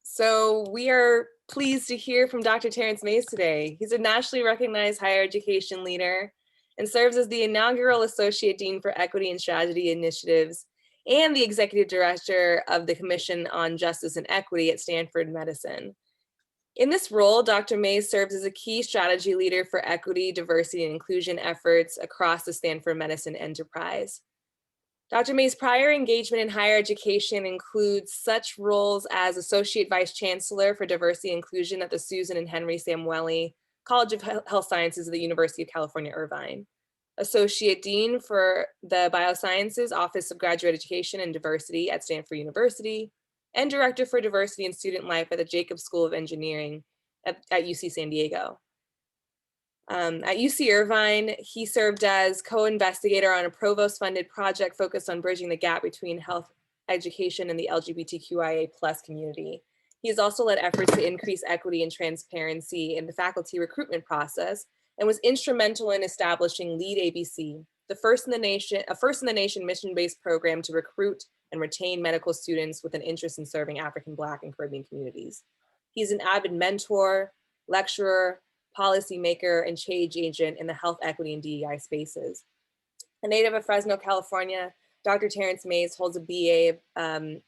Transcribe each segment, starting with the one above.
So we are pleased to hear from Dr. Terrance Mayes today. He's a nationally recognized higher education leader and serves as the inaugural Associate Dean for Equity and Strategy Initiatives and the Executive Director of the Commission on Justice and Equity at Stanford Medicine. In this role, Dr. Mayes serves as a key strategy leader for equity, diversity, and inclusion efforts across the Stanford Medicine enterprise. Dr. Mayes' prior engagement in higher education includes such roles as Associate Vice Chancellor for Diversity and Inclusion at the Susan and Henry Samueli College of Health Sciences at the University of California, Irvine, Associate Dean for the Biosciences Office of Graduate Education and Diversity at Stanford University, and Director for Diversity and Student Life at the Jacobs School of Engineering at UC San Diego. At UC Irvine, he served as co-investigator on a provost-funded project focused on bridging the gap between health education and the LGBTQIA+ community. He has also led efforts to increase equity and transparency in the faculty recruitment process and was instrumental in establishing LEAD ABC, a first in the nation mission-based program to recruit and retain medical students with an interest in serving African, Black, and Caribbean communities. He's an avid mentor, lecturer, policymaker, and change agent in the health equity and DEI spaces. A native of Fresno, California, Dr. Terrance Mayes holds a BA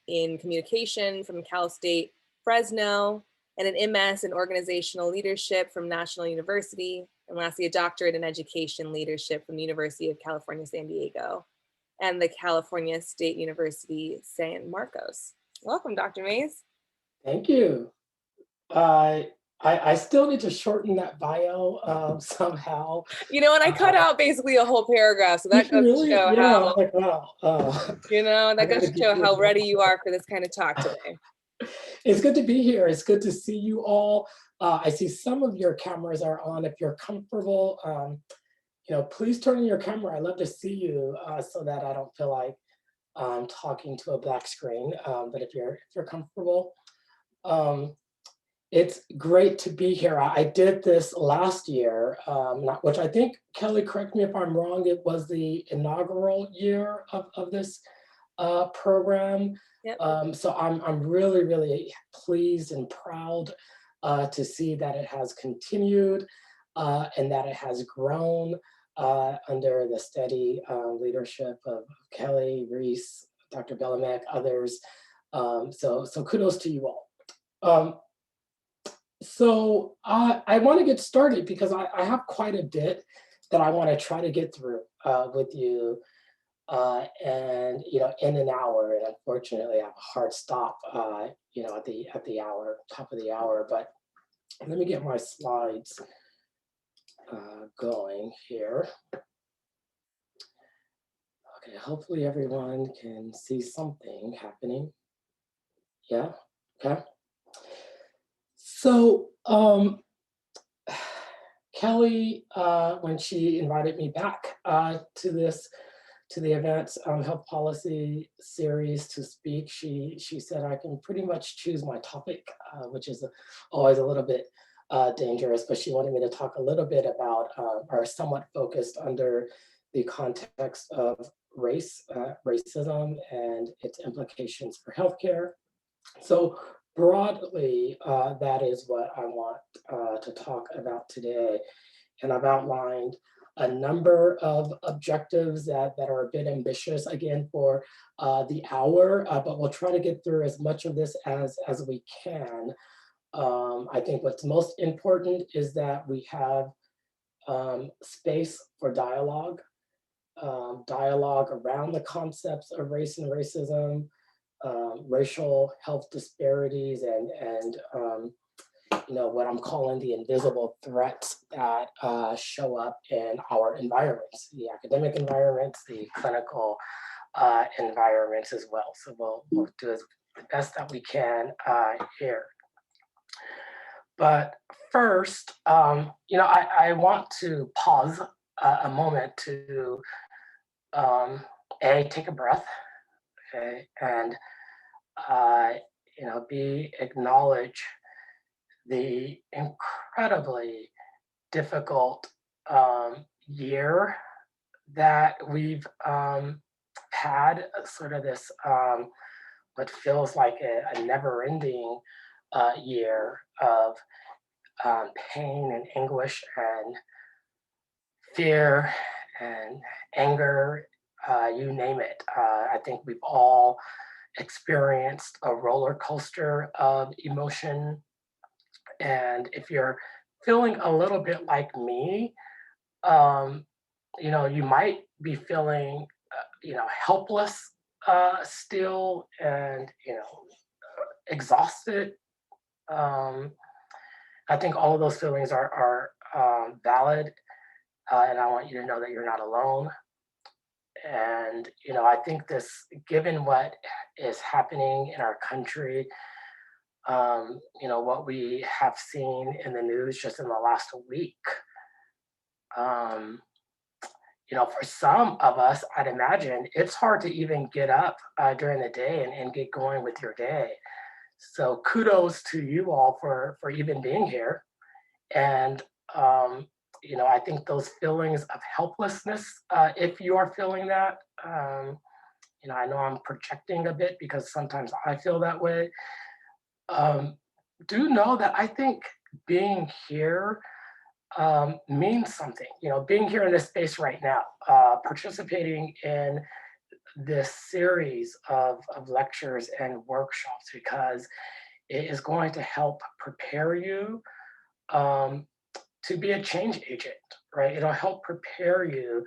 in communication from Cal State Fresno and an MS in organizational leadership from National University, and lastly, a doctorate in education leadership from the University of California, San Diego, and the California State University, San Marcos. Welcome, Dr. Mayes. Thank you. I still need to shorten that bio somehow. You know, and I cut out basically a whole paragraph, so that goes really? to show Yeah, how, like, wow. you know, that goes to show how ready you are for this kind of talk today. It's good to be here. It's good to see you all. I see some of your cameras are on. If you're comfortable, you know, please turn on your camera. I love to see you so that I don't feel like I'm talking to a black screen. But if you're comfortable, it's great to be here. I did this last year, which I think, Kelly, correct me if I'm wrong, it was the inaugural year of this program. Yep. So I'm really, really pleased and proud to see that it has continued and that it has grown under the steady leadership of Kelly, Reese, Dr. Belamek, others. So kudos to you all. So I want to get started because I have quite a bit that I want to try to get through with you, and you know, in an hour. And unfortunately, I have a hard stop, you know, at the hour, top of the hour. But let me get my slides going here. Okay, hopefully everyone can see something happening. Yeah. Okay. So Kelly, when she invited me back to the event health policy series to speak, she said I can pretty much choose my topic, which is always a little bit dangerous, but she wanted me to talk a little bit about, or somewhat focused under the context of racism and its implications for healthcare. So broadly, that is what I want to talk about today. And I've outlined a number of objectives that are a bit ambitious, again, for the hour, but we'll try to get through as much of this as we can. I think what's most important is that we have space for dialogue around the concepts of race and racism, racial health disparities, and you know, what I'm calling the invisible threats that show up in our environments, the academic environments, the clinical environments as well. So we'll do the best that we can here. But first, you know, I want to pause a moment to take a breath, okay, and you know, acknowledge the incredibly difficult year that we've had, sort of this what feels like a never-ending year of pain and anguish and fear and anger, you name it. I think we've all experienced a roller coaster of emotion. And if you're feeling a little bit like me, um, you might be feeling, helpless still and, exhausted. Um, I think all of those feelings are valid, and I want you to know that you're not alone. And I think this, given what is happening in our country, what we have seen in the news just in the last week, um, for some of us, I'd imagine it's hard to even get up during the day and get going with your day. So kudos to you all for even being here. And I think those feelings of helplessness, if you are feeling that, I know I'm projecting a bit because sometimes I feel that way. Um, do know that I think being here means something. Being here in this space right now, participating in this series of lectures and workshops, because it is going to help prepare you um, to be a change agent, right? It'll help prepare you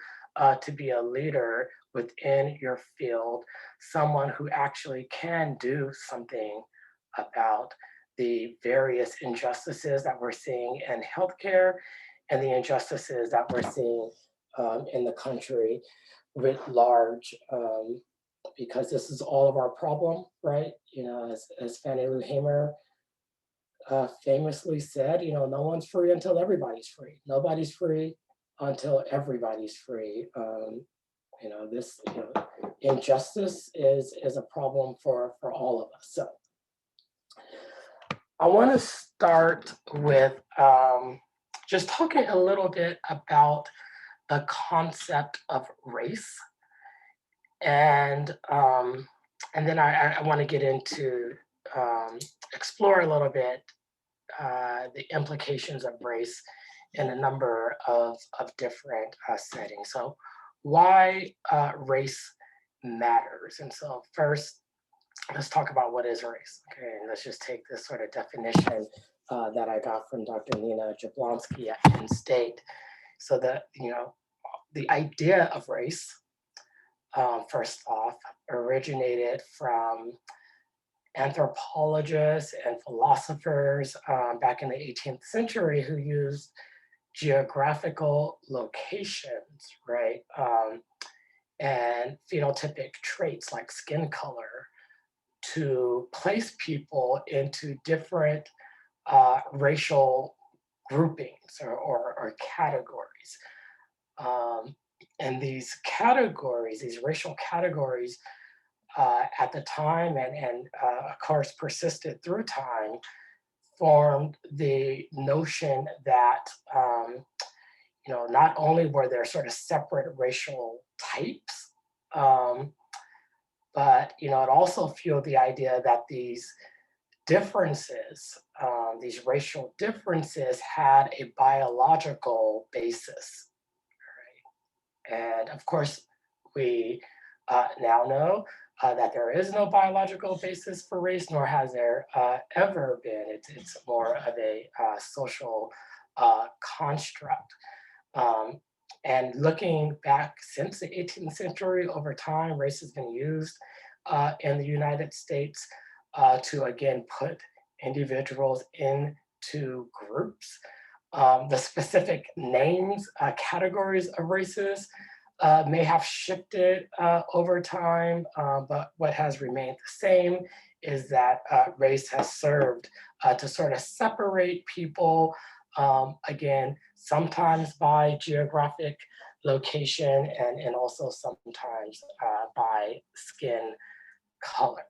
to be a leader within your field, someone who actually can do something about the various injustices that we're seeing in healthcare and the injustices that we're seeing in the country writ large, because this is all of our problem, right? As Fannie Lou Hamer famously said, no one's free until everybody's free. Nobody's free until everybody's free. This injustice is a problem for all of us. So I want to start with just talking a little bit about the concept of race, and then I want to get into explore a little bit the implications of race in a number of different settings. So why race matters. And so first, let's talk about what is race. Okay, and let's just take this sort of definition that I got from Dr. Nina Jablonski at Penn State. So that, the idea of race, first off, originated from anthropologists and philosophers back in the 18th century who used geographical locations, right? And phenotypic traits like skin color to place people into different racial groupings or categories. And these categories, these racial categories, at the time and of course persisted through time, formed the notion that not only were there sort of separate racial types, but it also fueled the idea that these differences, these racial differences, had a biological basis. Right? And of course, we now know that there is no biological basis for race, nor has there ever been. It's more of a social construct. Um, and looking back since the 18th century, over time, race has been used in the United States to again put individuals into groups. The specific names, categories of races may have shifted over time, but what has remained the same is that race has served to sort of separate people, again, sometimes by geographic location and also sometimes by skin color.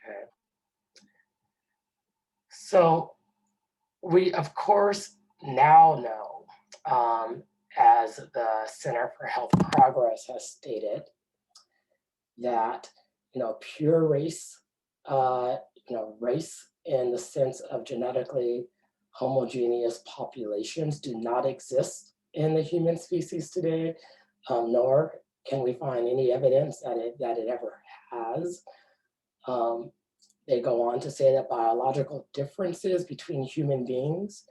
Okay. So we, of course, now know, as the Center for Health Progress has stated, that pure race race in the sense of genetically homogeneous populations do not exist in the human species today, nor can we find any evidence that it ever has. Um, they go on to say that biological differences between human beings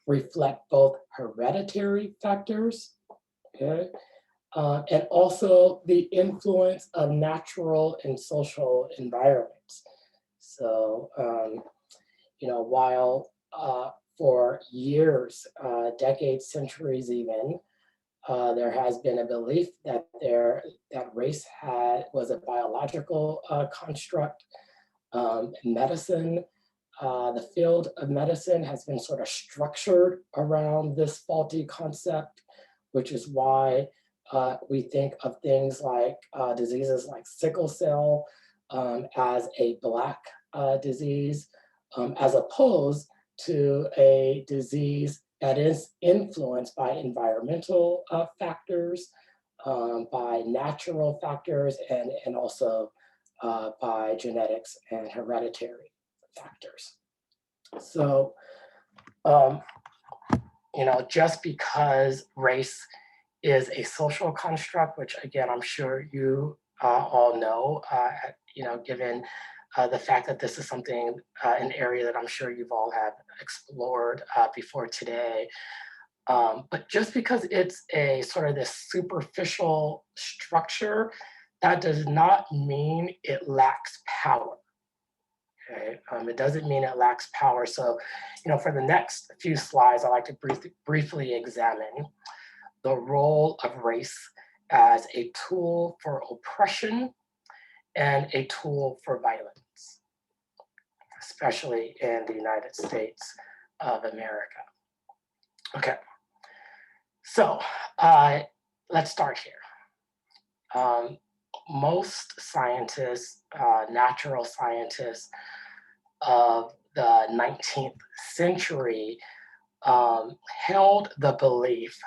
reflect both hereditary factors, okay, and also the influence of natural and social environments. So, while for years, decades, centuries even, there has been a belief that that race was a biological construct. Medicine, the field of medicine has been sort of structured around this faulty concept, which is why we think of things like diseases like sickle cell as a Black disease, as opposed to a disease that is influenced by environmental factors, by natural factors, and also by genetics and hereditary factors. So, just because race is a social construct, which again, I'm sure you all know, given the fact that this is something, an area that I'm sure you've all have explored before today. But just because it's a sort of this superficial structure, that does not mean it lacks power. Okay, it doesn't mean it lacks power. So, for the next few slides, I'd like to briefly examine the role of race as a tool for oppression and a tool for violence, especially in the United States of America. Okay, so let's start here. Most scientists, natural scientists of the 19th century held the belief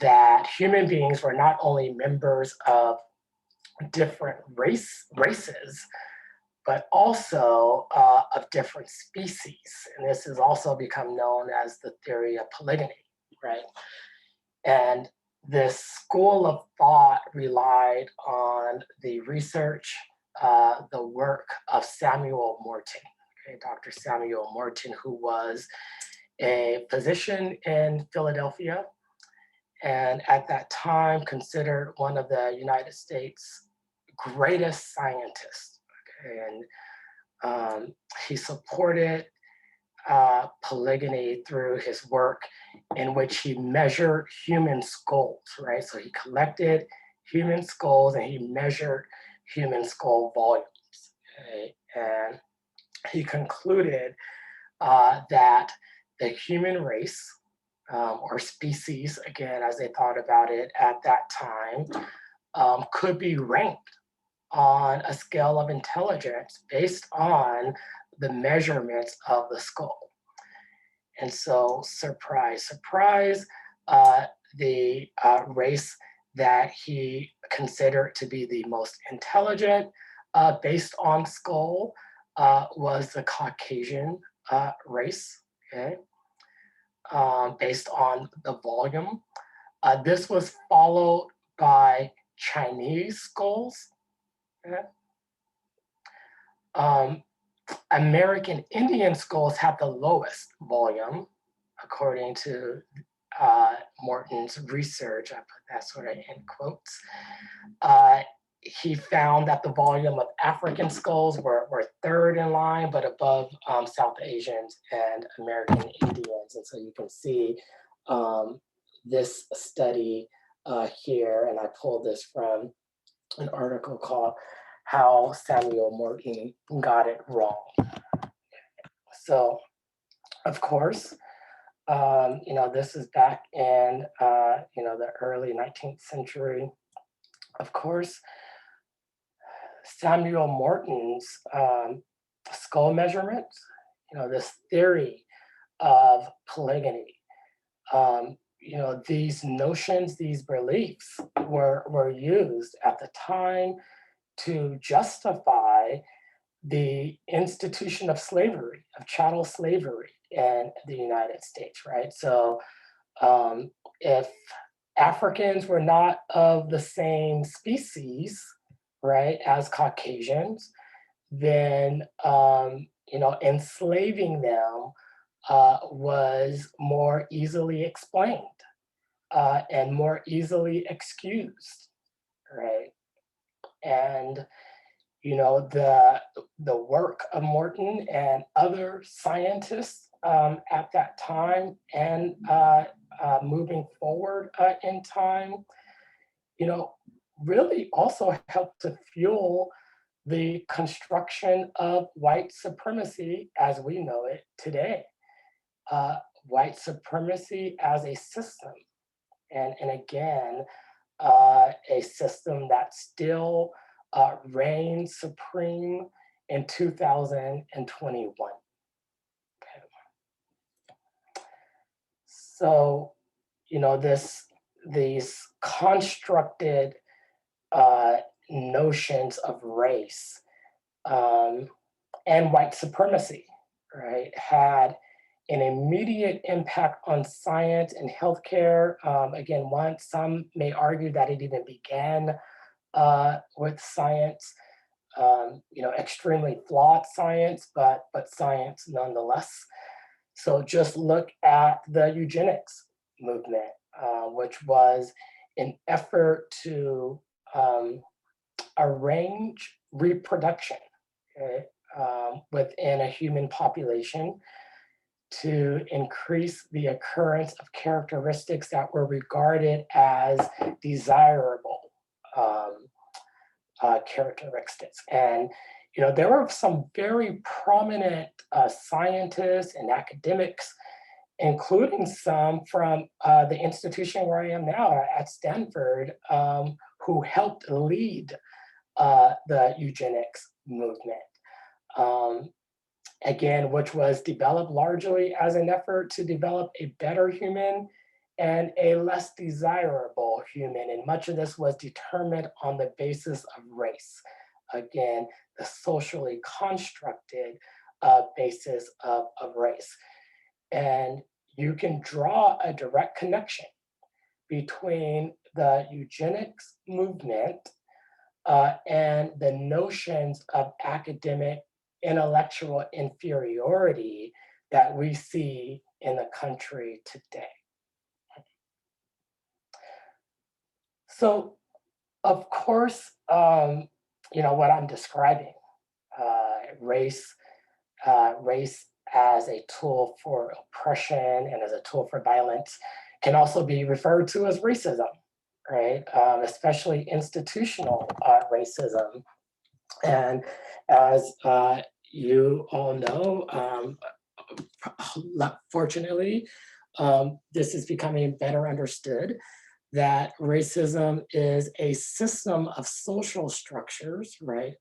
that human beings were not only members of different races, but also of different species. And this has also become known as the theory of polygyny, right? And this school of thought relied on the research, the work of Samuel Morton, okay, Dr. Samuel Morton, who was a physician in Philadelphia, and at that time considered one of the United States' greatest scientists. Okay? And he supported polygyny through his work in which he measured human skulls, right? So he collected human skulls and he measured human skull volumes. Okay? And he concluded that the human race, or species, again, as they thought about it at that time, could be ranked on a scale of intelligence based on the measurements of the skull. And so, surprise, surprise, the race that he considered to be the most intelligent based on skull was the Caucasian race, okay? Based on the volume. This was followed by Chinese skulls. Okay? American Indian skulls have the lowest volume, according to Morton's research. I put that sort of in quotes. He found that the volume of African skulls were third in line, but above South Asians and American Indians. And so you can see this study here, and I pulled this from an article called How Samuel Morton Got It Wrong. So, of course, this is back in, the early 19th century. Of course, Samuel Morton's skull measurements, this theory of polygyny, these notions, these beliefs were used at the time to justify the institution of slavery, of chattel slavery in the United States, right? So if Africans were not of the same species, right, as Caucasians, then enslaving them was more easily explained and more easily excused, right? And the work of Morton and other scientists at that time and moving forward in time, really also helped to fuel the construction of white supremacy as we know it today. Uh, White supremacy as a system, and again, a system that still reigns supreme in 2021. Okay. So, these constructed notions of race and white supremacy, right, had an immediate impact on science and healthcare. Again, some may argue that it even began with science, extremely flawed science, but science nonetheless. So just look at the eugenics movement, which was an effort to arrange reproduction, okay, within a human population to increase the occurrence of characteristics that were regarded as desirable characteristics. And there were some very prominent scientists and academics, including some from the institution where I am now at Stanford, who helped lead the eugenics movement. Again, which was developed largely as an effort to develop a better human and a less desirable human. And much of this was determined on the basis of race. Again, the socially constructed basis of race. And you can draw a direct connection between the eugenics movement and the notions of academic intellectual inferiority that we see in the country today. So, of course, what I'm describing, race as a tool for oppression and as a tool for violence can also be referred to as racism, right? Especially institutional racism. And as you all know, fortunately, this is becoming better understood that racism is a system of social structures, right?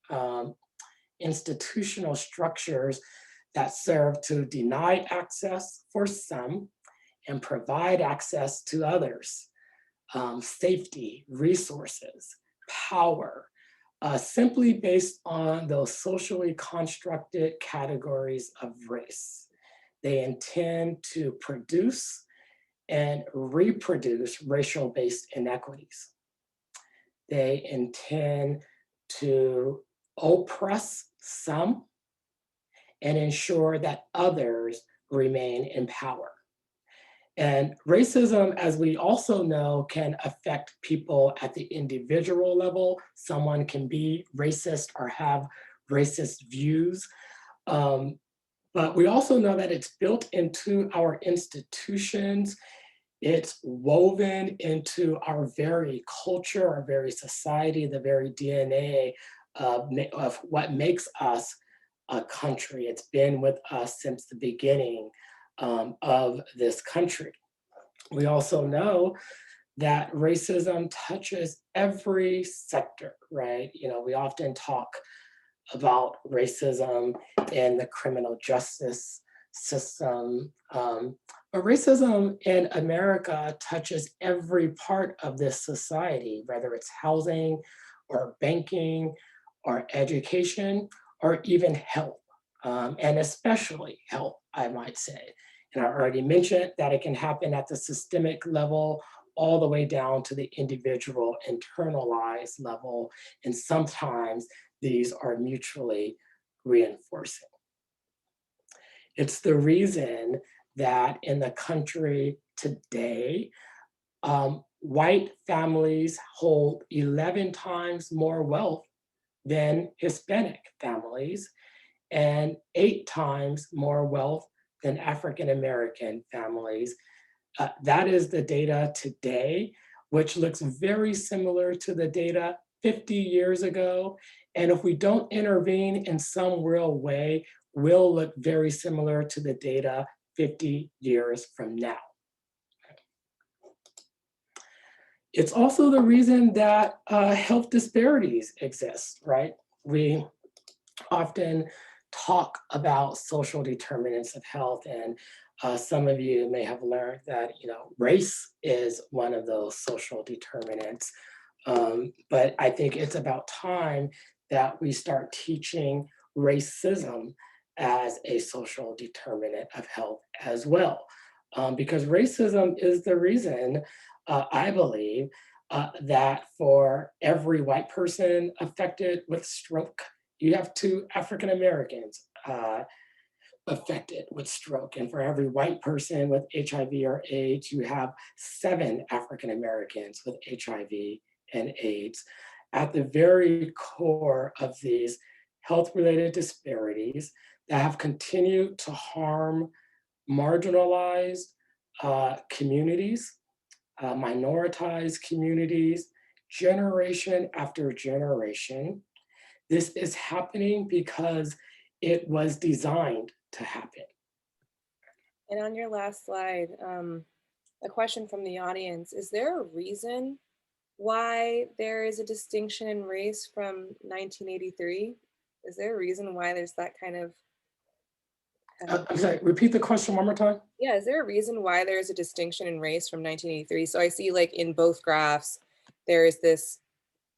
Institutional structures that serve to deny access for some and provide access to others, safety, resources, power, simply based on those socially constructed categories of race. They intend to produce and reproduce racial-based inequities. They intend to oppress some and ensure that others remain in power. And racism, as we also know, can affect people at the individual level. Someone can be racist or have racist views. But we also know that it's built into our institutions. It's woven into our very culture, our very society, the very DNA of what makes us a country. It's been with us since the beginning of this country. We also know that racism touches every sector, right? We often talk about racism in the criminal justice system, but racism in America touches every part of this society, whether it's housing or banking or education or even health, and especially health, I might say. And I already mentioned that it can happen at the systemic level all the way down to the individual internalized level. And sometimes these are mutually reinforcing. It's the reason that in the country today, white families hold 11 times more wealth than Hispanic families and 8 times more wealth than African American families. That is the data today, which looks very similar to the data 50 years ago. And if we don't intervene in some real way, will look very similar to the data 50 years from now. It's also the reason that health disparities exist, right? We often talk about social determinants of health, and some of you may have learned that race is one of those social determinants. But I think it's about time that we start teaching racism as a social determinant of health as well. Because racism is the reason, I believe, that for every white person affected with stroke, you have 2 African Americans affected with stroke. And for every white person with HIV or AIDS, you have 7 African Americans with HIV and AIDS. At the very core of these health-related disparities that have continued to harm marginalized communities, minoritized communities, generation after generation. This is happening because it was designed to happen. And on your last slide, a question from the audience: is there a reason why there is a distinction in race from 1983? Is there a reason why there's that kind of I'm sorry, repeat the question one more time. yeah, is there a reason why there's a distinction in race from 1983? So I see, like, in both graphs, there is this,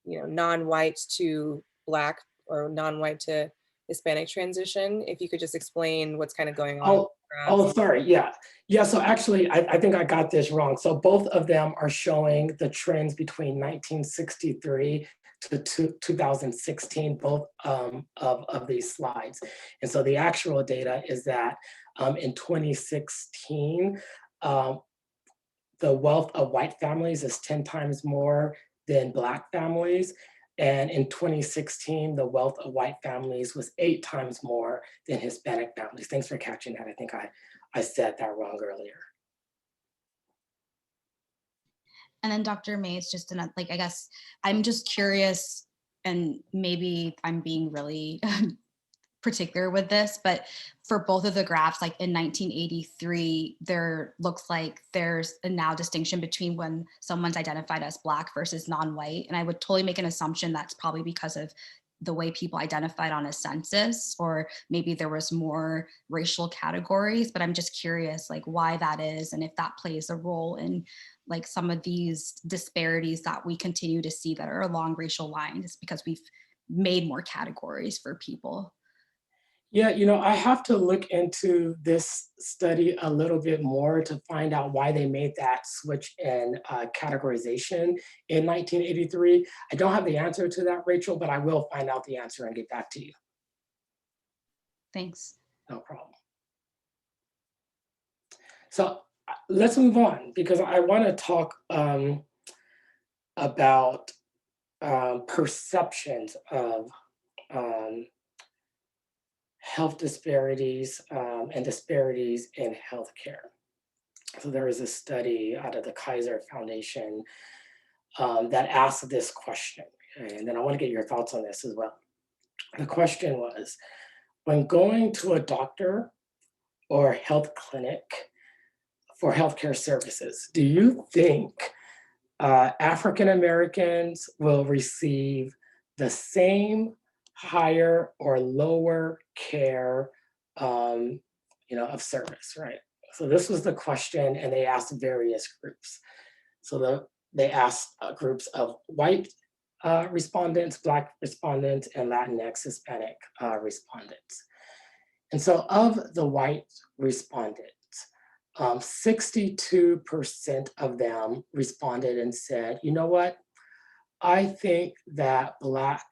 non-white to Black or non-white to Hispanic transition. If you could just explain what's kind of going on with Oh, the graphs. sorry, yeah. Yeah, so actually, I think I got this wrong. So both of them are showing the trends between 1963 to 2016, both of these slides. And so the actual data is that in 2016, the wealth of white families is 10 times more than Black families. And in 2016, the wealth of white families was 8 times more than Hispanic families. Thanks for catching that. I think I said that wrong earlier. And then Dr. Mayes, just in I guess I'm just curious, and maybe I'm being really particular with this, but for both of the graphs, like in 1983, there looks like there's a now distinction between when someone's identified as Black versus non-white. And I would totally make an assumption that's probably because of the way people identified on a census, or maybe there was more racial categories, but I'm just curious like why that is, and if that plays a role in like some of these disparities that we continue to see that are along racial lines, because we've made more categories for people. Yeah, I have to look into this study a little bit more to find out why they made that switch in categorization in 1983. I don't have the answer to that, Rachel, but I will find out the answer and get back to you. Thanks. No problem. So let's move on, because I want to talk about perceptions of health disparities and disparities in healthcare. So there is a study out of the Kaiser Foundation that asked this question, and then I want to get your thoughts on this as well. The question was, when going to a doctor or health clinic for healthcare services, do you think African Americans will receive the same, higher, or lower care, of service, right? So this was the question, and they asked various groups. So they asked groups of white respondents, Black respondents, and Latinx Hispanic respondents. And so of the white respondents, 62% of them responded and said, you know what, I think that Black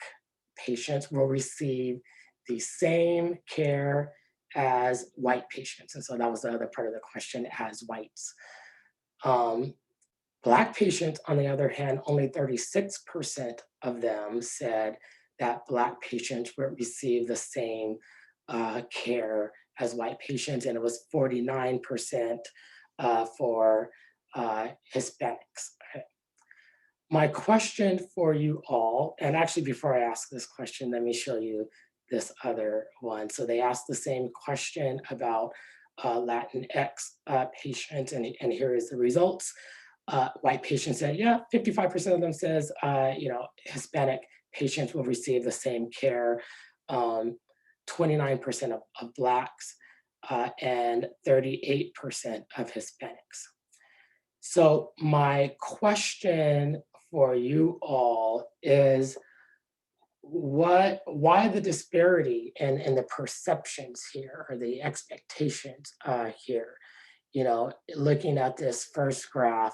patients will receive the same care as white patients. And so that was the other part of the question, as whites. Black patients, on the other hand, only 36% of them said that Black patients would receive the same care as white patients, and it was 49% for Hispanics. My question for you all, and actually before I ask this question, let me show you this other one. So they asked the same question about Latinx patients, and here is the results. White patients said, yeah, 55% of them says, Hispanic patients will receive the same care. 29% of Blacks, and 38% of Hispanics. So my question for you all is, why the disparity in the perceptions here, or the expectations here? Looking at this first graph,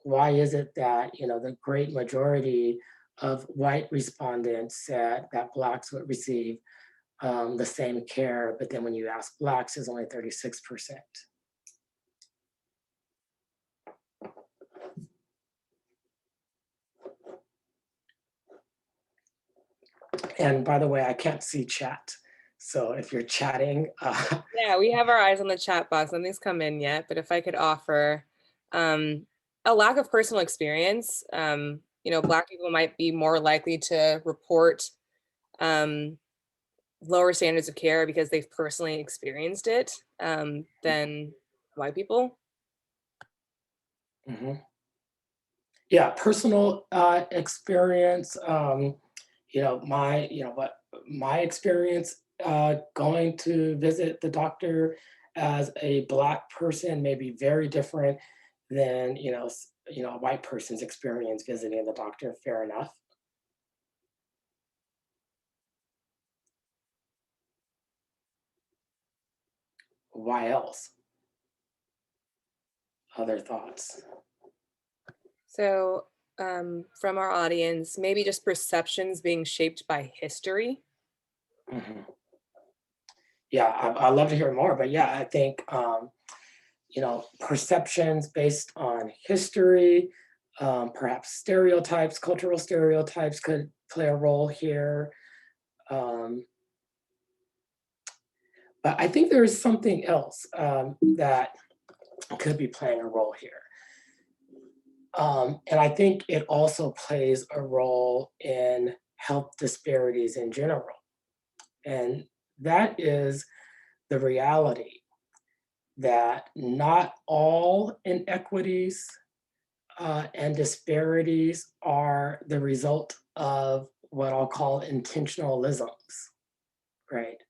why is it that the great majority of white respondents said that Blacks would receive the same care, but then when you ask Blacks, it's only 36%. And by the way, I can't see chat. So if you're chatting. Yeah, we have our eyes on the chat box. Nothing's come in yet, but if I could offer a lack of personal experience, Black people might be more likely to report lower standards of care because they've personally experienced it than white people. Mm-hmm. Yeah, personal experience. My experience going to visit the doctor as a Black person may be very different than a white person's experience visiting the doctor. Fair enough. Why else? Other thoughts? So from our audience, maybe just perceptions being shaped by history. Mm-hmm. Yeah, I'd love to hear more, but yeah, I think, perceptions based on history, perhaps stereotypes, cultural stereotypes could play a role here. But I think there is something else that could be playing a role here. And I think it also plays a role in health disparities in general. And that is the reality that not all inequities and disparities are the result of what I'll call intentionalisms, right?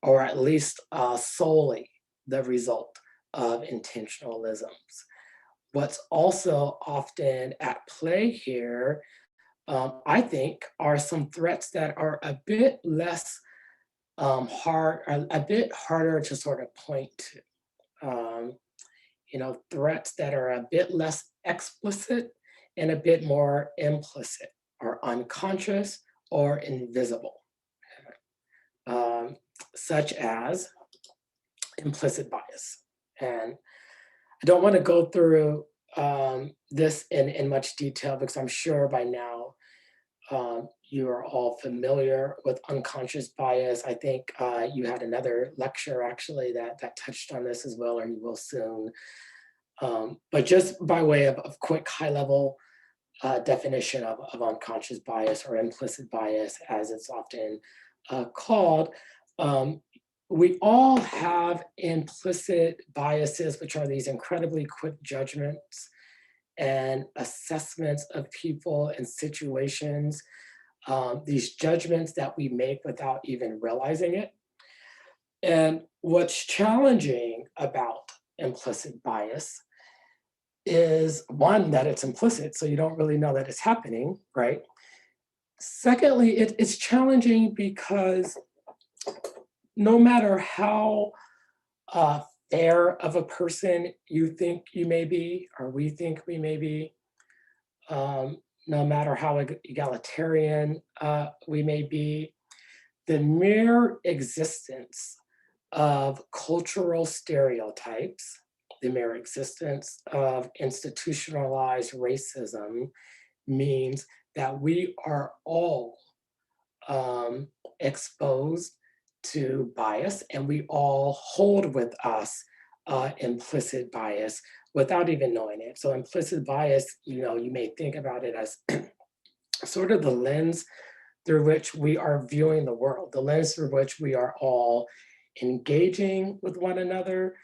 Or at least solely the result of intentionalisms. What's also often at play here, I think, are some threats that are a bit less a bit harder to sort of point to. Threats that are a bit less explicit and a bit more implicit, or unconscious, or invisible, such as implicit bias. And I don't want to go through this in much detail, because I'm sure by now you are all familiar with unconscious bias. I think you had another lecture actually that touched on this as well, or you will soon. But just by way of quick high-level definition of unconscious bias, or implicit bias as it's often called, we all have implicit biases, which are these incredibly quick judgments and assessments of people and situations, these judgments that we make without even realizing it. And what's challenging about implicit bias is one, that it's implicit, so you don't really know that it's happening, right? Secondly, it's challenging because no matter how fair of a person you think you may be, or we think we may be, no matter how egalitarian we may be, the mere existence of cultural stereotypes, the mere existence of institutionalized racism means that we are all exposed to bias, and we all hold with us implicit bias without even knowing it. So implicit bias, you may think about it as sort of the lens through which we are viewing the world, the lens through which we are all engaging with one another,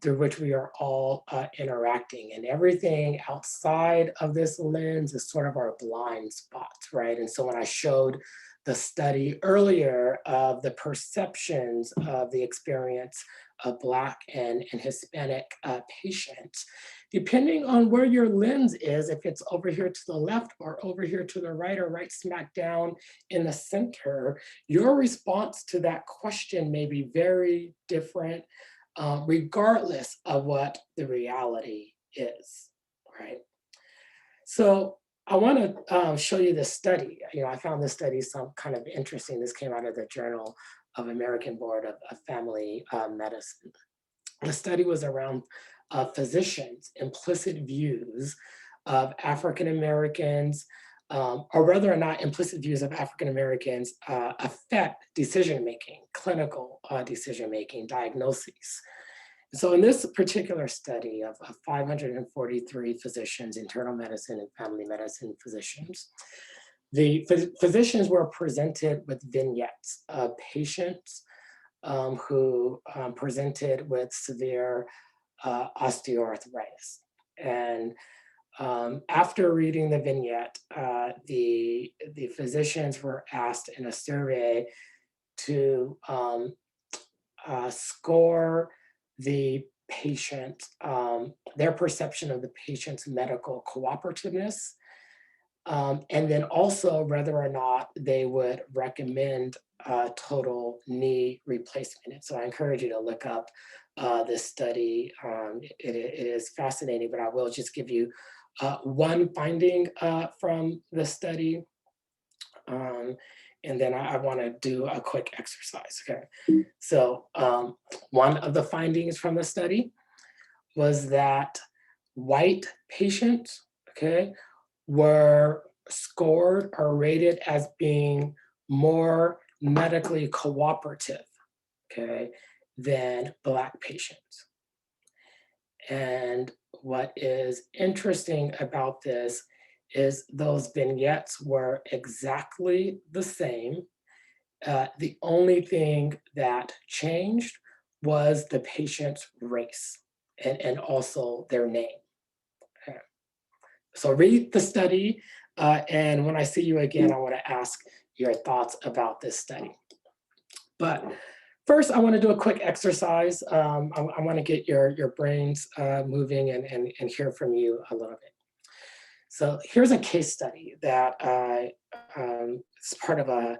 through which we are all interacting. And everything outside of this lens is sort of our blind spots, right? And so when I showed the study earlier of the perceptions of the experience of Black and Hispanic patients, depending on where your lens is, if it's over here to the left or over here to the right or right smack down in the center, your response to that question may be very different, regardless of what the reality is, right? So I want to show you this study. I found this study some kind of interesting. This came out of the Journal of American Board of Family Medicine. The study was around physicians' implicit views of African Americans, or whether or not implicit views of African Americans affect decision-making, clinical decision-making, diagnoses. So in this particular study of 543 physicians, internal medicine and family medicine physicians, the physicians were presented with vignettes of patients who presented with severe osteoarthritis. And after reading the vignette, the physicians were asked in a survey to score the patient, their perception of the patient's medical cooperativeness, and then also whether or not they would recommend total knee replacement. So I encourage you to look up this study. It is fascinating, but I will just give you one finding from the study. And then I want to do a quick exercise, okay? So one of the findings from the study was that white patients, okay, were scored or rated as being more medically cooperative, okay, than Black patients. And what is interesting about this is those vignettes were exactly the same. The only thing that changed was the patient's race and also their name. Okay. So read the study, and when I see you again, I want to ask your thoughts about this study. But first, I want to do a quick exercise. I want to get your brains moving and hear from you a little bit. So here's a case study that is part of a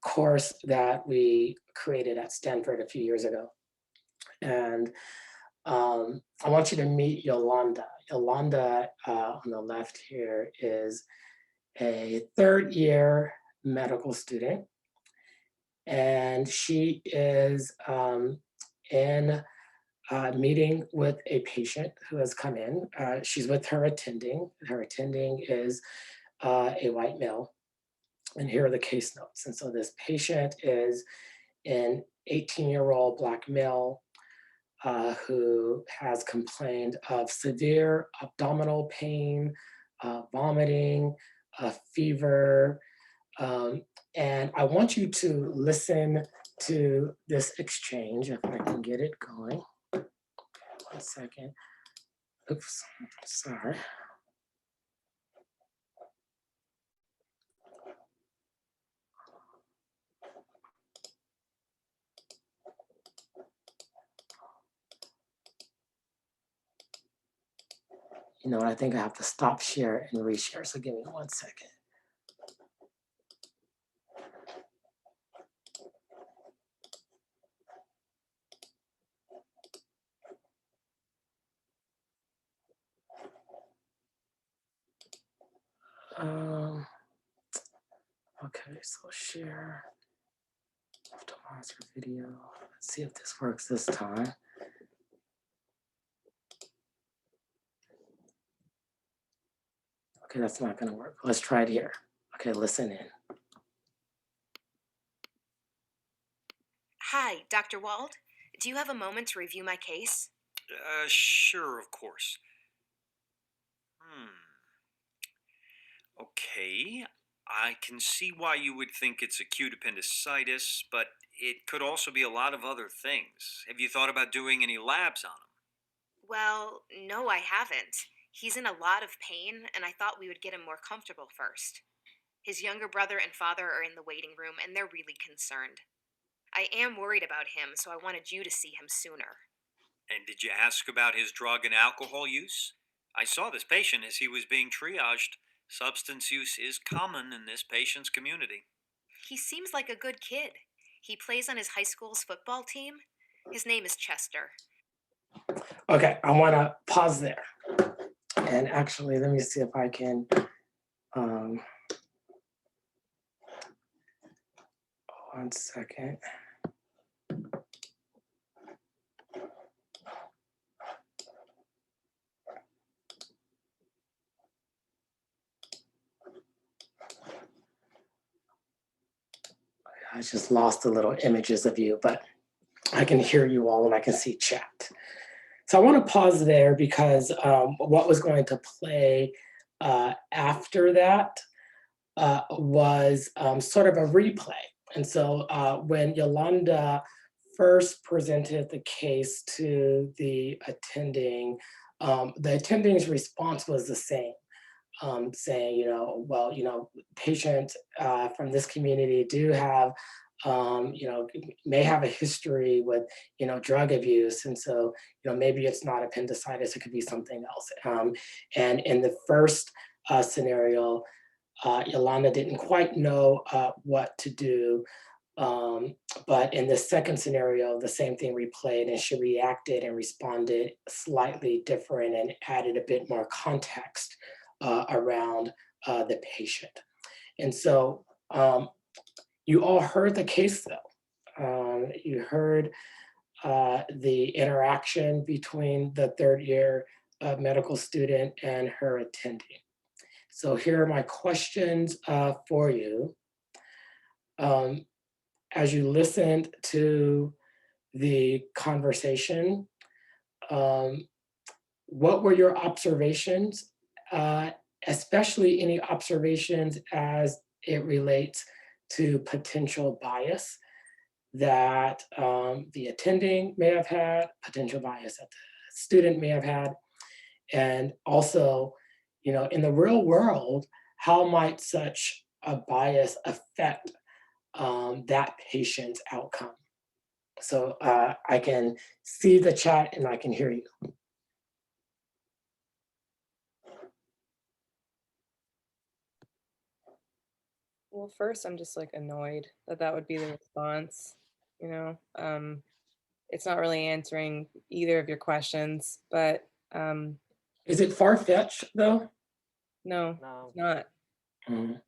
course that we created at Stanford a few years ago. And I want you to meet Yolanda. Yolanda on the left here is a third-year medical student. And she is in a meeting with a patient who has come in. She's with her attending. Her attending is a white male. And here are the case notes. And so this patient is an 18-year-old Black male who has complained of severe abdominal pain, vomiting, fever. And I want you to listen to this exchange, if I can get it going. Okay, 1 second. Oops, sorry. You know, I think I have to stop share and reshare. So give me 1 second. Um, okay, so share. Optimize for video. Let's see if this works this time. Okay, that's not gonna work. Let's try it here. Okay, listen in. Hi, Dr. Wald. Do you have a moment to review my case? Sure, of course. Okay. I can see why you would think it's acute appendicitis, but it could also be a lot of other things. Have you thought about doing any labs on him? Well, no, I haven't. He's in a lot of pain, and I thought we would get him more comfortable first. His younger brother and father are in the waiting room, and they're really concerned. I am worried about him, so I wanted you to see him sooner. And did you ask about his drug and alcohol use? I saw this patient as he was being triaged. Substance use is common in this patient's community. He seems like a good kid. He plays on his high school's football team. His name is Chester. Okay, I wanna pause there. And actually, let me see if I can, 1 second. I just lost the little images of you, but I can hear you all and I can see chat. So I want to pause there because what was going to play after that was sort of a replay. And so when Yolanda first presented the case to the attending's response was the same. Saying, well, patients from this community do have, may have a history with, drug abuse. And so, maybe it's not appendicitis, it could be something else. And in the first scenario, Yolanda didn't quite know what to do. But in the second scenario, the same thing replayed and she reacted and responded slightly different and added a bit more context around the patient. And so you all heard the case though. You heard the interaction between the third year medical student and her attending. So here are my questions for you. As you listened to the conversation, what were your observations, especially any observations as it relates to potential bias that the attending may have had, potential bias that the student may have had, and also, in the real world, how might such a bias affect that patient's outcome? So I can see the chat and I can hear you. Well, first, I'm just like annoyed that that would be the response. It's not really answering either of your questions, but Is it far-fetched though? no, it's not. Mhm.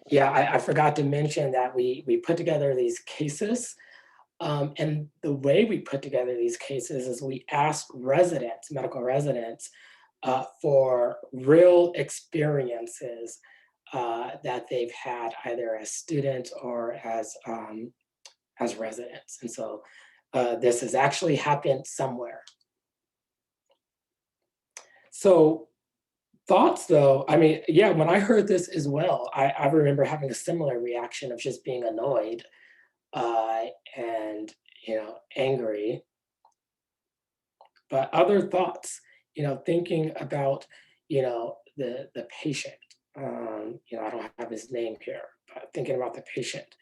Yeah, I forgot to mention that we put together these cases. And the way we put together these cases is we asked residents, medical residents, for real experiences that they've had either as students or as residents. And so this has actually happened somewhere. So thoughts though, I mean, yeah, when I heard this as well, I remember having a similar reaction of just being annoyed and angry. But other thoughts, thinking about, the patient. I don't have his name here, but thinking about the patient.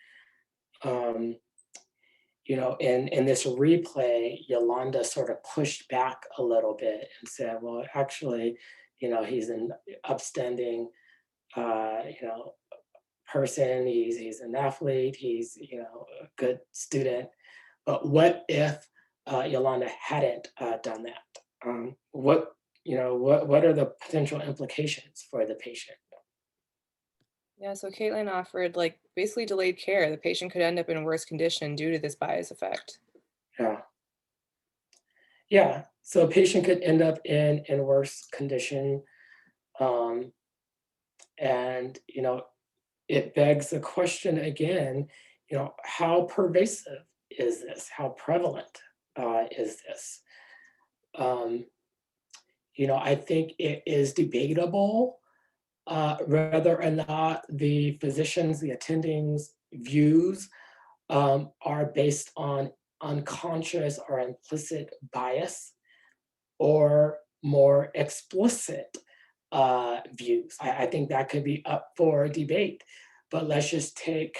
in this replay, Yolanda sort of pushed back a little bit and said, well, actually, he's an upstanding, person. He's an athlete. He's, a good student. But what if Yolanda hadn't done that? What are the potential implications for the patient? Yeah, so Caitlin offered like basically delayed care. The patient could end up in a worse condition due to this bias effect. Yeah. Yeah. So a patient could end up in worse condition. And, it begs the question again, how pervasive is this? How prevalent is this? I think it is debatable whether or not the physicians, the attendings' views are based on unconscious or implicit bias or more explicit views. I think that could be up for debate, but let's just take,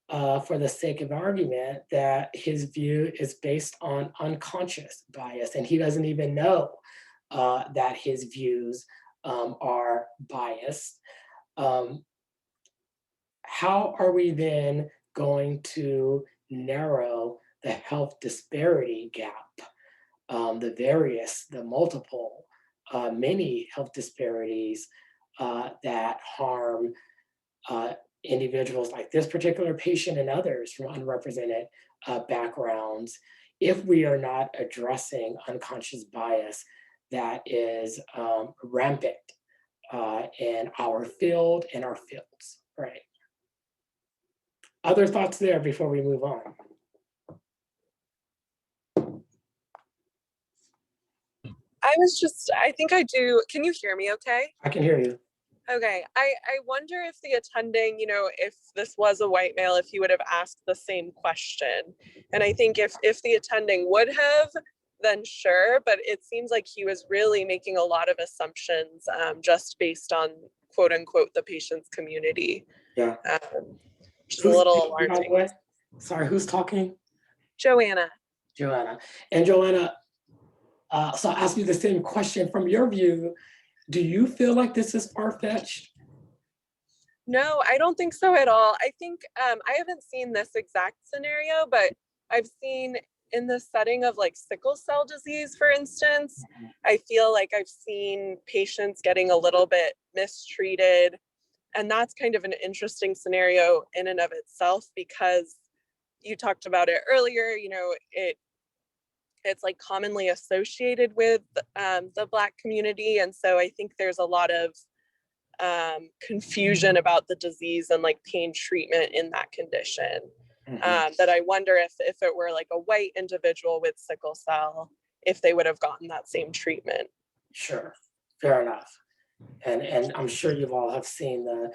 for the sake of argument, that his view is based on unconscious bias, and he doesn't even know that his views are biased. How are we then going to narrow the health disparity gap, the multiple, many health disparities that harm individuals like this particular patient and others from underrepresented backgrounds if we are not addressing unconscious bias that is rampant in our field and our fields, right? Other thoughts there before we move on? I think I do. Can you hear me okay? I can hear you. Okay. I wonder if the attending, if this was a white male, if he would have asked the same question. And I think if the attending would have, then sure. But it seems like he was really making a lot of assumptions just based on quote unquote the patient's community. Yeah. Which is a little alarming. Sorry, who's talking? Joanna. Joanna. And Joanna, so I'll ask you the same question. From your view, do you feel like this is far-fetched? No, I don't think so at all. I think I haven't seen this exact scenario, but I've seen in the setting of like sickle cell disease, for instance, I feel like I've seen patients getting a little bit mistreated. And that's kind of an interesting scenario in and of itself, because you talked about it earlier, it's like commonly associated with the Black community. And so I think there's a lot of confusion about the disease and like pain treatment in that condition. That I wonder if it were like a white individual with sickle cell, if they would have gotten that same treatment. Sure, fair enough. And I'm sure you all have seen the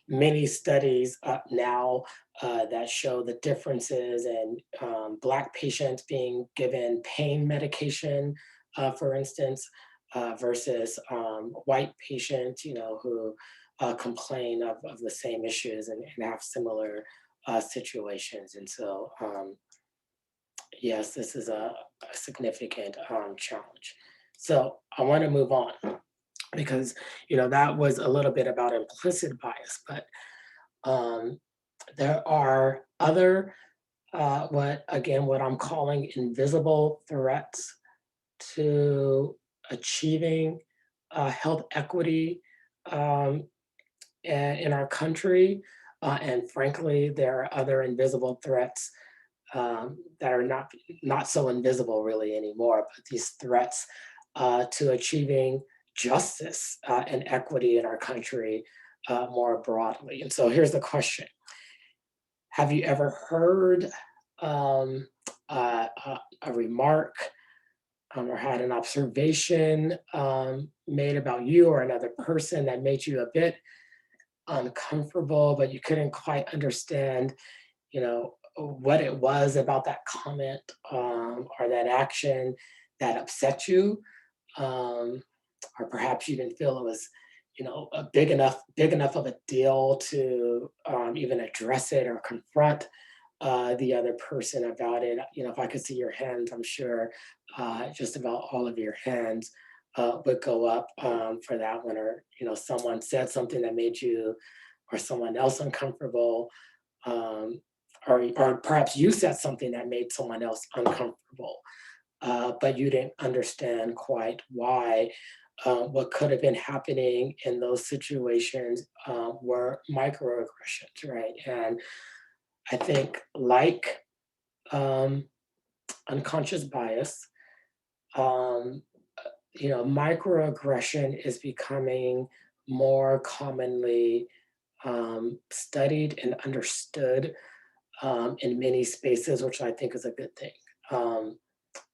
many studies now that show the differences in Black patients being given pain medication, for instance, versus white patients, who complain of the same issues and have similar situations. And so, yes, this is a significant challenge. So I want to move on, because that was a little bit about implicit bias, but there are other what I'm calling invisible threats to achieving health equity in our country, and frankly, there are other invisible threats that are not so invisible really anymore, but these threats to achieving justice and equity in our country more broadly. And so here's the question. Have you ever heard a remark or had an observation made about you or another person that made you a bit uncomfortable, but you couldn't quite understand, what it was about that comment or that action that upset you? Or perhaps you didn't feel it was, a big enough of a deal to even address it or confront the other person about it. You know, if I could see your hands, I'm sure just about all of your hands would go up for that one. Or, you know, someone said something that made you or someone else uncomfortable. Or perhaps you said something that made someone else uncomfortable, but you didn't understand quite why. What could have been happening in those situations were microaggressions, right? And I think, like um, unconscious bias, um, you know, microaggression is becoming more commonly studied and understood in many spaces, which I think is a good thing.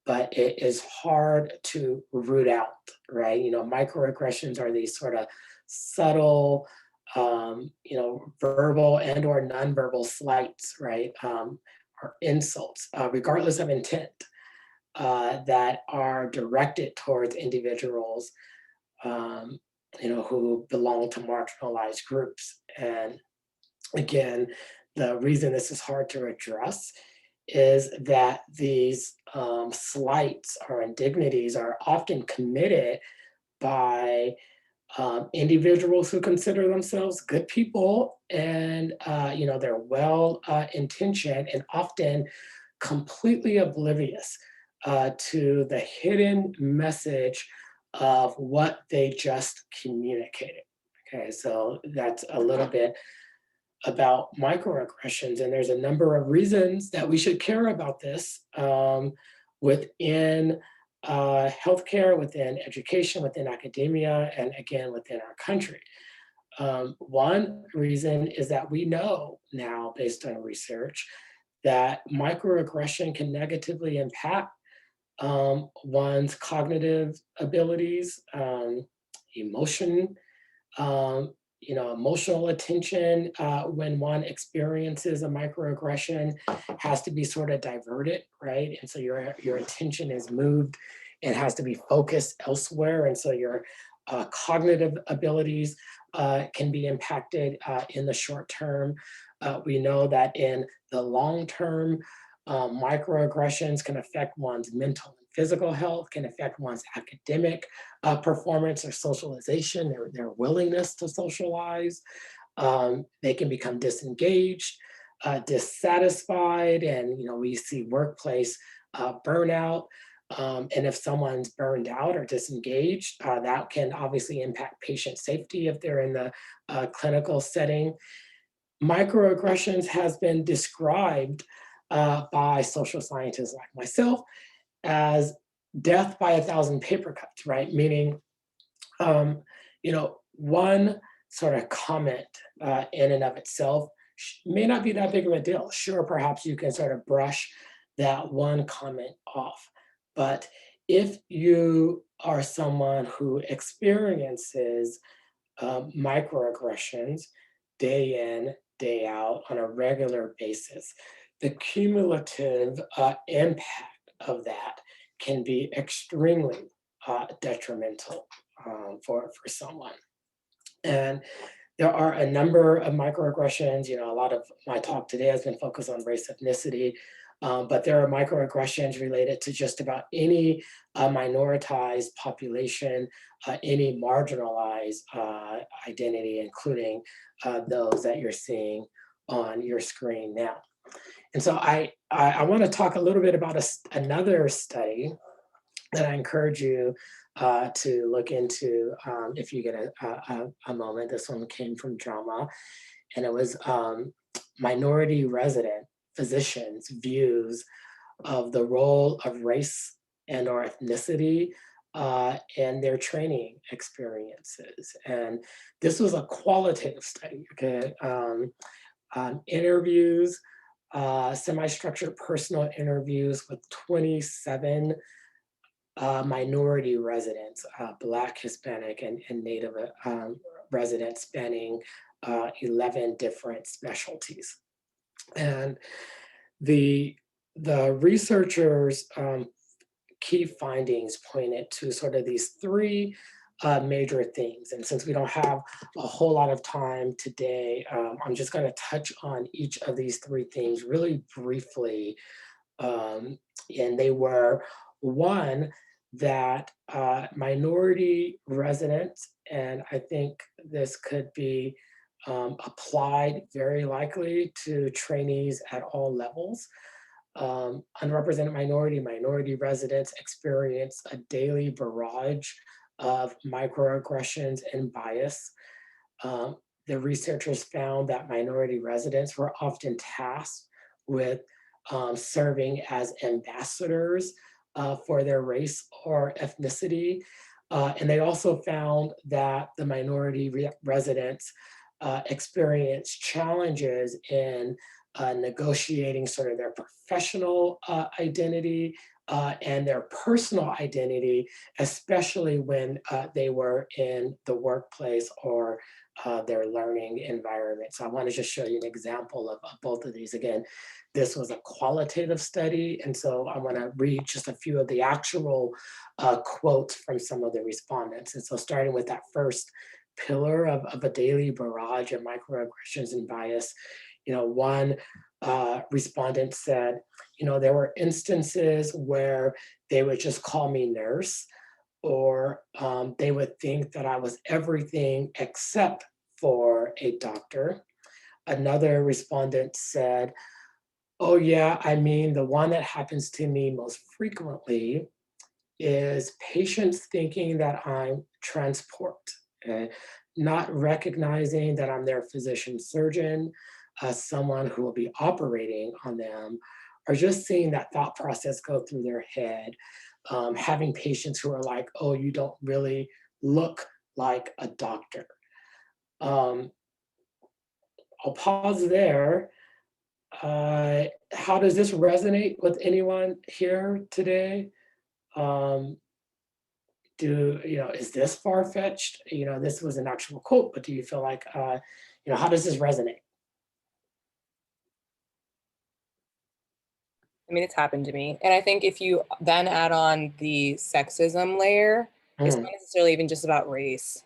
But it is hard to root out, right? You know, microaggressions are these sort of subtle, you know, verbal and or nonverbal slights, right? Or insults, regardless of intent, that are directed towards individuals, um, you know, who belong to marginalized groups. And again, the reason this is hard to address is that these slights or indignities are often committed by individuals who consider themselves good people, and you know, they're well intentioned and often completely oblivious to the hidden message of what they just communicated. Okay, so that's a little bit about microaggressions, and there's a number of reasons that we should care about this within healthcare, within education, within academia, and again, within our country. One reason is that we know now, based on research, that microaggression can negatively impact one's cognitive abilities, emotion, um, you know, emotional attention when one experiences a microaggression has to be sort of diverted, right? And so your attention is moved and has to be focused elsewhere. And so your cognitive abilities can be impacted in the short term. We know that in the long term, microaggressions can affect one's mental and physical health, can affect one's academic performance or socialization, their willingness to socialize. They can become disengaged, dissatisfied, and you know, we see workplace burnout. And if someone's burned out or disengaged, that can obviously impact patient safety if they're in the clinical setting. Microaggressions has been described by social scientists like myself as death by 1,000 paper cuts, right? Meaning, you know, one sort of comment in and of itself may not be that big of a deal. Sure, perhaps you can sort of brush that one comment off. But if you are someone who experiences microaggressions day in, day out on a regular basis, the cumulative impact of that can be extremely detrimental for someone. And there are a number of microaggressions. You know, a lot of my talk today has been focused on race, ethnicity, but there are microaggressions related to just about any minoritized population, any marginalized identity, including those that you're seeing on your screen now. And so I want to talk a little bit about another study that I encourage you to look into if you get a moment. This one came from JAMA, and it was minority resident physicians' views of the role of race and or ethnicity and their training experiences. And this was a qualitative study, okay? Interviews, semi-structured personal interviews with 27 minority residents, Black, Hispanic, and Native residents spanning 11 different specialties. And the researchers' key findings pointed to sort of these three major themes. And since we don't have a whole lot of time today, I'm just going to touch on each of these three themes really briefly. And they were, one, that minority residents, and I think this could be applied very likely to trainees at all levels. Unrepresented minority residents experience a daily barrage of microaggressions and bias. The researchers found that minority residents were often tasked with serving as ambassadors for their race or ethnicity. And they also found that the minority residents experience challenges in negotiating sort of their professional identity and their personal identity, especially when they were in the workplace or their learning environment. So I want to just show you an example of both of these. Again, this was a qualitative study, and so I want to read just a few of the actual quotes from some of the respondents. And so starting with that first pillar of a daily barrage of microaggressions and bias, one respondent said, there were instances where they would just call me nurse, or they would think that I was everything except for a doctor. Another respondent said, oh yeah, I mean, the one that happens to me most frequently is patients thinking that I'm transport, not recognizing that I'm their physician surgeon, someone who will be operating on them, or just seeing that thought process go through their head, having patients who are like, oh, you don't really look like a doctor. I'll pause there. How does this resonate with anyone here today? Is this far-fetched? This was an actual quote, but do you feel like, how does this resonate? I mean, it's happened to me. And I think if you then add on the sexism layer, it's not necessarily even just about race.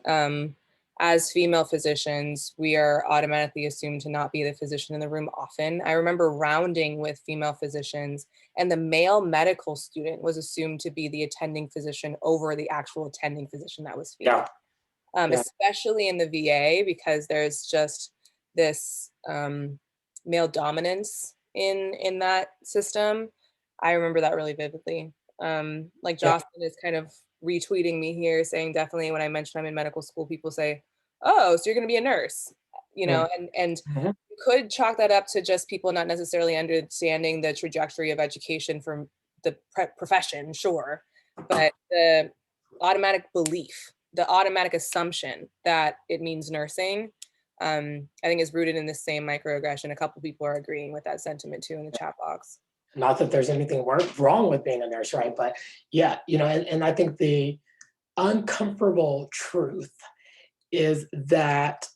As female physicians, we are automatically assumed to not be the physician in the room often. I remember rounding with female physicians, and the male medical student was assumed to be the attending physician over the actual attending physician that was female. Yeah. Especially in the VA, because there's just this male dominance in that system. I remember that really vividly. Like Jocelyn is kind of retweeting me here saying, definitely when I mention I'm in medical school, people say, oh, so you're going to be a nurse, and you could chalk that up to just people not necessarily understanding the trajectory of education from the profession, sure, but the automatic belief, the automatic assumption that it means nursing, I think is rooted in the same microaggression. A couple people are agreeing with that sentiment too in the chat box. Not that there's anything wrong with being a nurse, right? But yeah, and I think the uncomfortable truth is that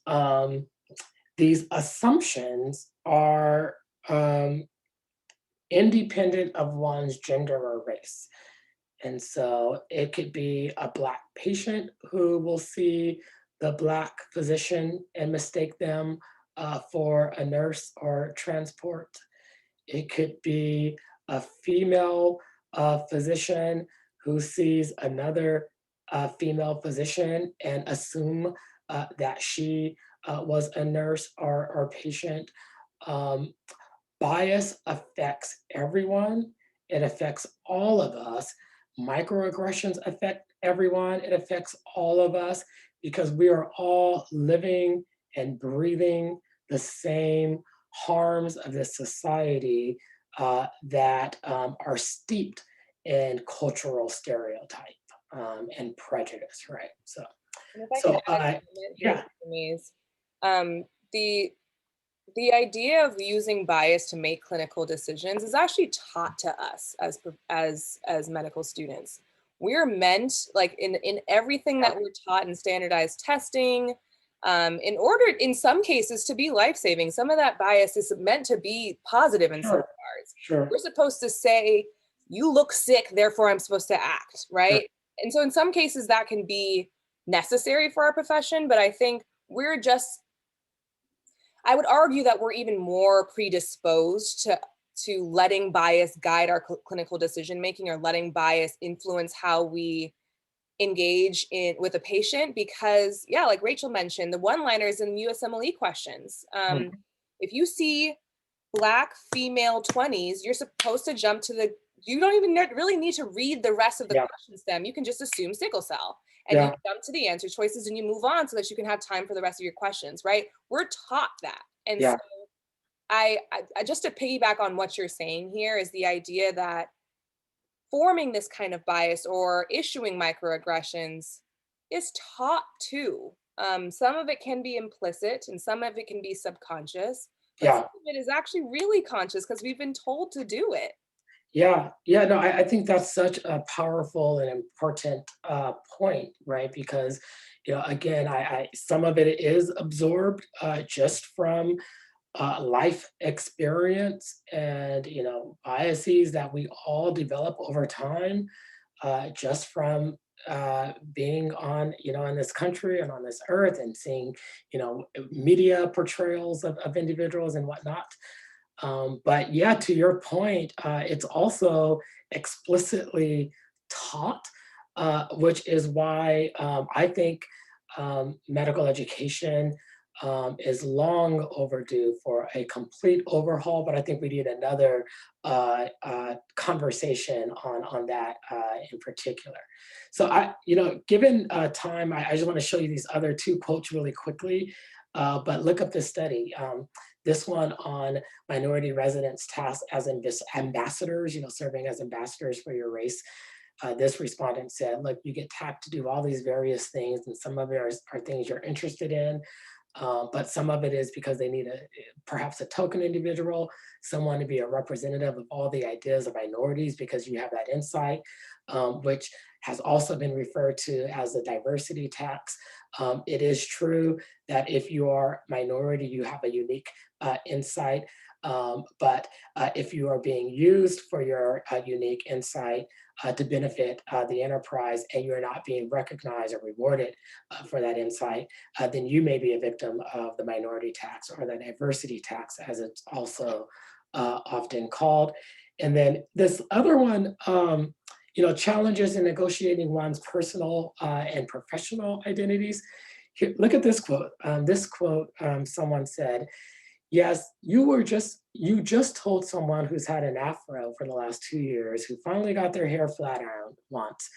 these assumptions are independent of one's gender or race. And so it could be a Black patient who will see the Black physician and mistake them for a nurse or transport. It could be a female physician who sees another female physician and assume that she was a nurse or patient. Bias affects everyone. It affects all of us. Microaggressions affect everyone. It affects all of us because we are all living and breathing the same harms of this society that are steeped in cultural stereotype and prejudice, right? So, yeah. The idea of using bias to make clinical decisions is actually taught to us as medical students. We're meant, like in everything that we're taught in standardized testing, in order, in some cases, to be life-saving. Some of that bias is meant to be positive in some regards. Sure. We're supposed to say, you look sick, therefore I'm supposed to act, right? And so in some cases that can be necessary for our profession, but I think I would argue that we're even more predisposed to letting bias guide our clinical decision making, or letting bias influence how we engage with a patient, because yeah, like Rachel mentioned, the one-liners in USMLE questions. If you see Black female 20s, you're supposed to jump to you don't even really need to read the rest of the question stem. You can just assume sickle cell, and you jump to the answer choices and you move on so that you can have time for the rest of your questions, right? We're taught that. And so I just to piggyback on what you're saying here is the idea that forming this kind of bias or issuing microaggressions is taught too. Some of it can be implicit and some of it can be subconscious, but some of it is actually really conscious because we've been told to do it. No, I think that's such a powerful and important point, right? Because, again, some of it is absorbed just from life experience and, biases that we all develop over time, just from being on, in this country and on this earth, and seeing, media portrayals of individuals and whatnot. But yeah, to your point, it's also explicitly taught, which is why I think medical education is long overdue for a complete overhaul. But I think we need another conversation on that in particular. So given time, I just want to show you these other two quotes really quickly. But look up this study. This one on minority residents tasked as ambassadors, serving as ambassadors for your race. This respondent said, look, you get tapped to do all these various things, and some of it are things you're interested in, but some of it is because they need perhaps a token individual, someone to be a representative of all the ideas of minorities because you have that insight, which has also been referred to as a diversity tax. It is true that if you are minority, you have a unique insight, but if you are being used for your unique insight to benefit the enterprise, and you're not being recognized or rewarded for that insight, then you may be a victim of the minority tax, or the diversity tax, as it's also often called. And then this other one, challenges in negotiating one's personal and professional identities. Here, look at this quote. Someone said, yes, you just told someone who's had an afro for the last 2 years, who finally got their hair flat ironed once.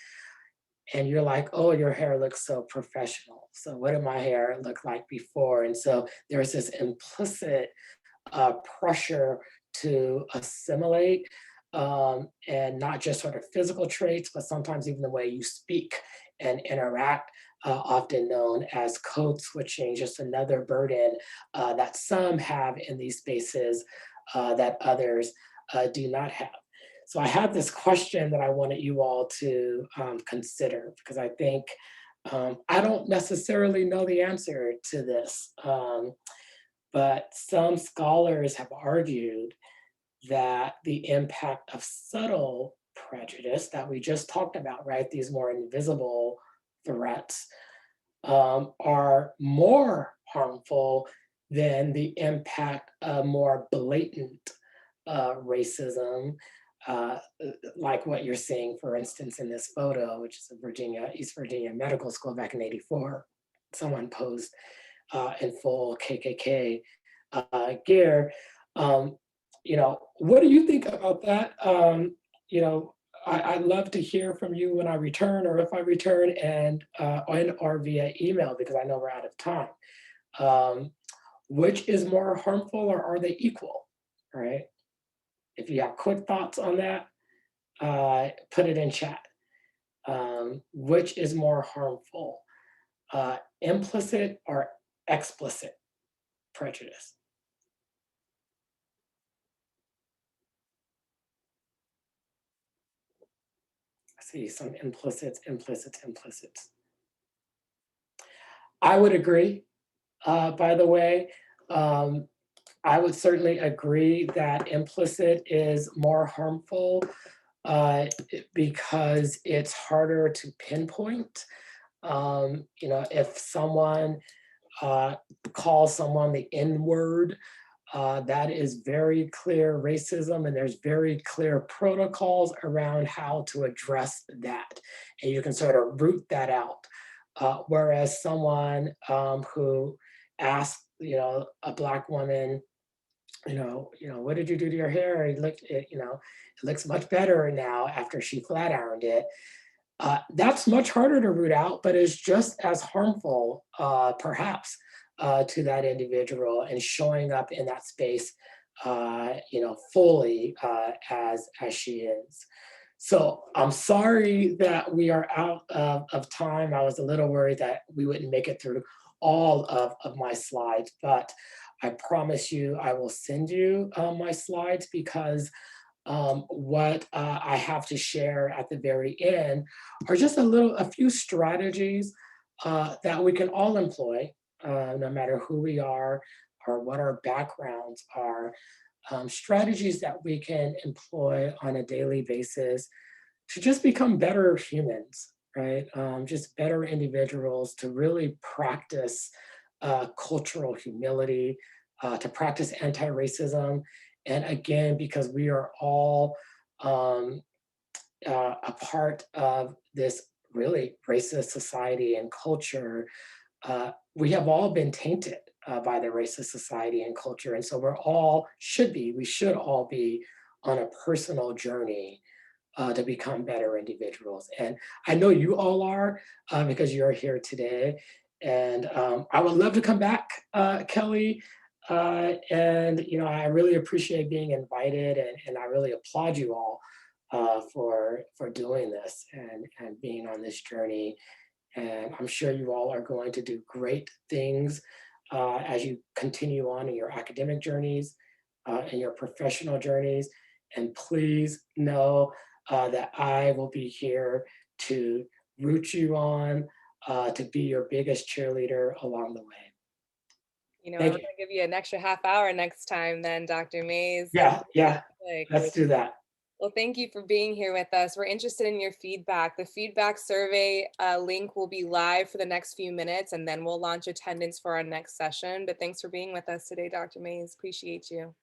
And you're like, oh, your hair looks so professional. So what did my hair look like before? And so there's this implicit pressure to assimilate, and not just sort of physical traits, but sometimes even the way you speak and interact, often known as code switching, just another burden that some have in these spaces that others do not have. So I have this question that I wanted you all to consider, because I think I don't necessarily know the answer to this, but some scholars have argued that the impact of subtle prejudice that we just talked about, right, these more invisible threats, are more harmful than the impact of more blatant racism, like what you're seeing, for instance, in this photo, which is a East Virginia medical school back in '84. Someone posed in full KKK gear. What do you think about that? I'd love to hear from you when I return, or if I return, and or via email, because I know we're out of time. Which is more harmful, or are they equal? All right. If you have quick thoughts on that, put it in chat. Which is more harmful, implicit or explicit prejudice? I see some implicits. I would agree, by the way. I would certainly agree that implicit is more harmful because it's harder to pinpoint. You know, if someone calls someone the N-word, that is very clear racism, and there's very clear protocols around how to address that. And you can sort of root that out. Whereas someone who asks, you know, a Black woman, what did you do to your hair? It looks much better now after she flat ironed it. That's much harder to root out, but is just as harmful, perhaps, to that individual and showing up in that space, fully as she is. So I'm sorry that we are out of time. I was a little worried that we wouldn't make it through all of my slides, but I promise you I will send you my slides, because what I have to share at the very end are just a few strategies that we can all employ, no matter who we are or what our backgrounds are, strategies that we can employ on a daily basis to just become better humans, right? Just better individuals, to really practice cultural humility, to practice anti-racism. And again, because we are all a part of this really racist society and culture, we have all been tainted by the racist society and culture. And so we should all be on a personal journey to become better individuals. And I know you all are, because you're here today. And I would love to come back, Kelly. And I really appreciate being invited, and I really applaud you all for doing this and being on this journey. And I'm sure you all are going to do great things as you continue on in your academic journeys and your professional journeys. And please know that I will be here to root you on, to be your biggest cheerleader along the way. And we're Thank going you. to give you an extra half hour next time then, Dr. Mays. Yeah, let's do that. Well, thank you for being here with us. We're interested in your feedback. The feedback survey link will be live for the next few minutes, and then we'll launch attendance for our next session. But thanks for being with us today, Dr. Mays. Appreciate you.